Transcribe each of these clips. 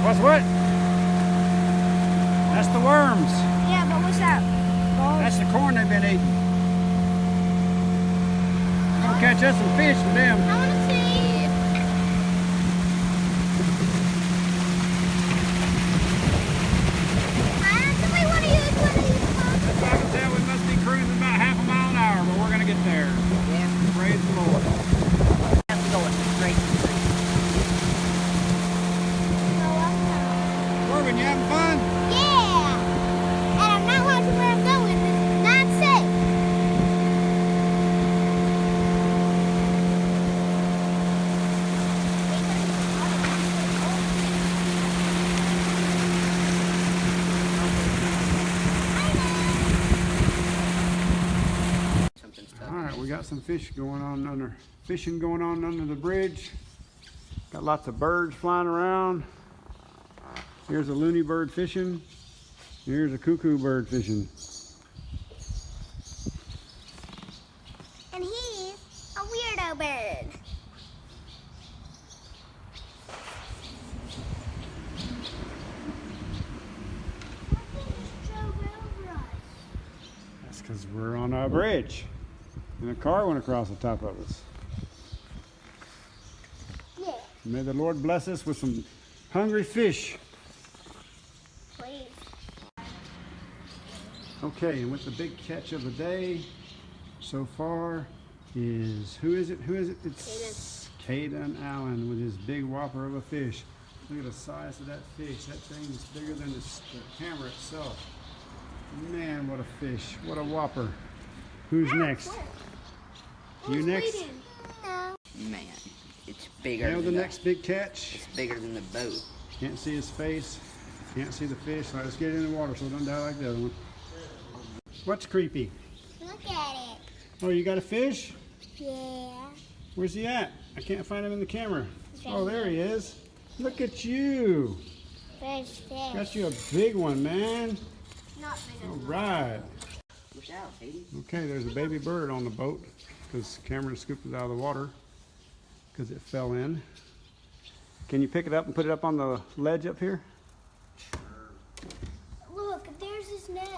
What's what? That's the worms. Yeah, but what's that? That's the corn they've been eating. Gonna catch us some fish with them. I want to see. Somebody want to use one of these pumps? That's what I can tell. We must be cruising about half a mile an hour, but we're gonna get there. Yeah. Praise the Lord. Have to go straight. Korbin, you having fun? Yeah. And I'm not watching where I'm going. It's not safe. Something's tough. All right, we got some fishing going on under the bridge. Got lots of birds flying around. Here's a loony bird fishing. Here's a cuckoo bird fishing. And he's a weirdo bird. That's because we're on our bridge. And a car went across the top of us. Yeah, May the Lord bless us with some hungry fish. please. Okay, and with the big catch of the day so far is, who is it? It's Caden Allen with his big whopper of a fish. Look at the size of that fish. That thing is bigger than the camera itself. Man, what a fish. What a whopper. Who's next? You next? No. Man, it's bigger Nail the than next big catch. It's bigger than the boat. Can't see his face. Can't see the fish. All right, let's get it in the water so it don't die like the other one. What's creepy? Look at it. Oh, you got a fish? Yeah. Where's he at? I can't find him in the camera. He's right Oh, there he is. Look at you. There's fish. Got you a big one, man. Not big All right. Push out, baby. Okay, there's a baby bird on the boat because Cameron scooped it out of the water because it fell in. Can you pick it up and put it up on the ledge up here? Look, there's his nest.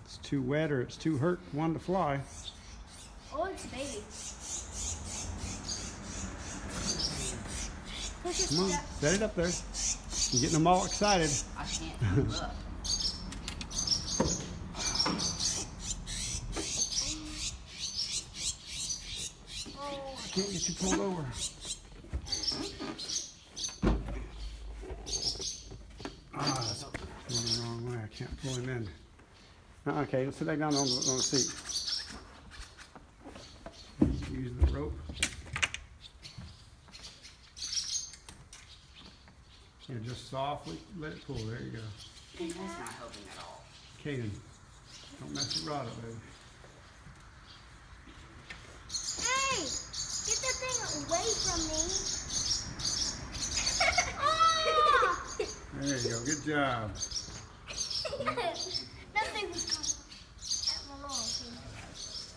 It's too wet or it's too hurt one to fly. Oh, it's a baby. Push it Come on, up. set it up there. You're getting them all excited. I can't move up. Can't get you pulled over. It's going the wrong way. I can't pull him in. Okay, let's sit back down on the seat. Use the rope. And just softly let it pull. There you go. That's not helping at all. Caden, don't mess the rod up, baby. Hey, get that thing away from me. There you go. Good job. Nothing was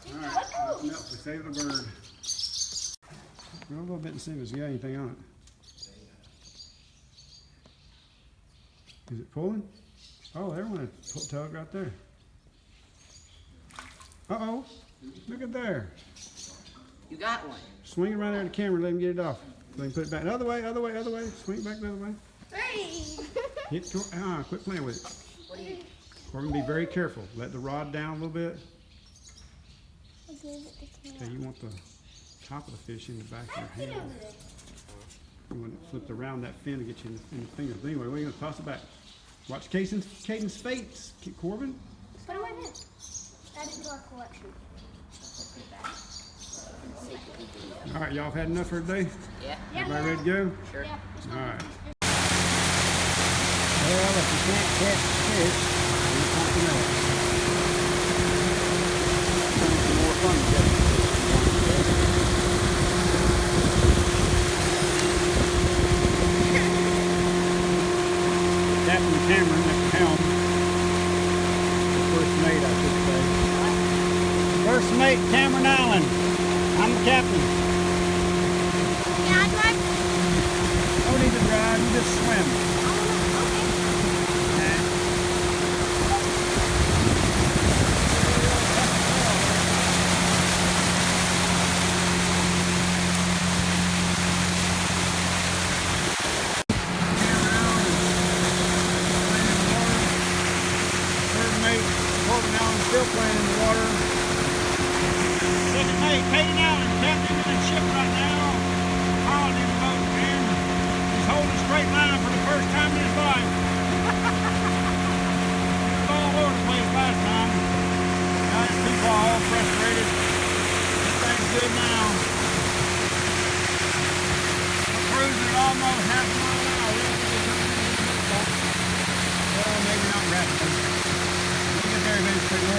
All right. Nope, we saved the bird. Go a little bit and see if it's got anything on it. Is it pulling? Oh, there's one tug right there. Uh-oh. Look at there. You got one. Swing it right there to the camera, let him get it off. So you can put it back. Other way, other way, other way. Swing it back the other way. Hey. Quit playing with it. We're going to be very careful. Let the rod down a little bit. Okay, you want the top of the fish in the back of your hand. You want it flipped around that fin to get you in the fingers. But anyway, we're going to toss it back. Watch Caden's face, Korbin. Put it right here. Add it to our collection. All right, y'all have had enough for today? Yeah. Everybody ready to go? Sure. Yeah. All right. Well, if you can't catch fish, do something else. Some more fun catching Captain Cameron at the helm. First mate, I should say. First mate, Cameron Allen. I'm the captain. Yeah, I'd like No need to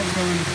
have going.